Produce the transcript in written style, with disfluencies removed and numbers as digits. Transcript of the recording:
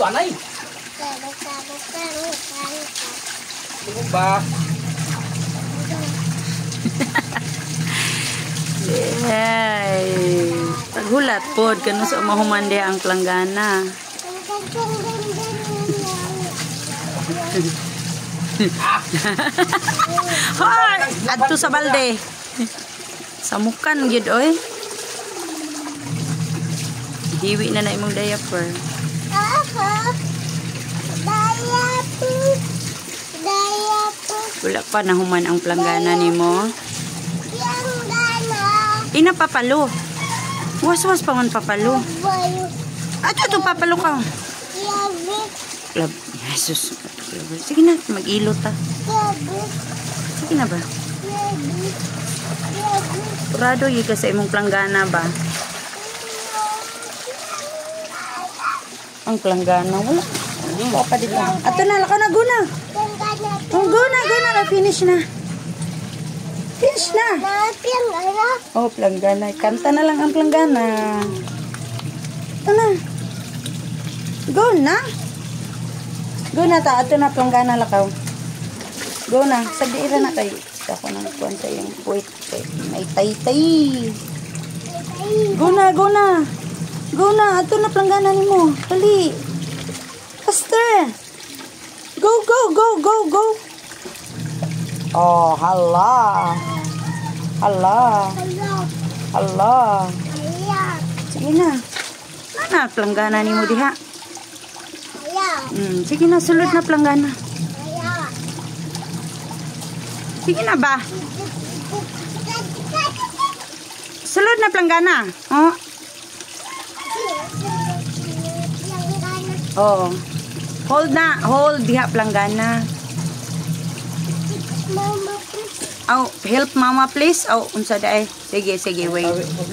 anay. Ano ba? Ay, paghulat po, kano sa umahumandi ang planggana. Hoy! Adto sa balde. Samukan, gid oy. Hiwi na imong diaper. Wala pa nahuman ang planggana nimo. Ina papalo. Was-was pa man papalo. Ato papalo ka. Lab, Jesus. Sige na, mag-ilo ta. Sige na ba? Purado yi ka sa imong planggana ba? Ang planggana wala. Papa dito. Ato na lakaw na guna. Guna, finish na. Finish na. Oh, planggana. Kanta na lang ang planggana. Ito na. Go na. Go na ta. Ito na planggana lakaw. Go na. Sagdiira na kayo. Ako nang kuwanta yung wait. May tay-tay. Go na. Go na. Ito na planggana ni mo. Dali. Faster. Go. Oh, hala. Sige na. Mana planggana ni mo diha? Sige na, sulod na planggana. Sige na ba? Sulod na planggana. Oh. Oh. Hold diha planggana. Mama, please. Oh, help mama please. Oh, unsa daay? Sige, wait.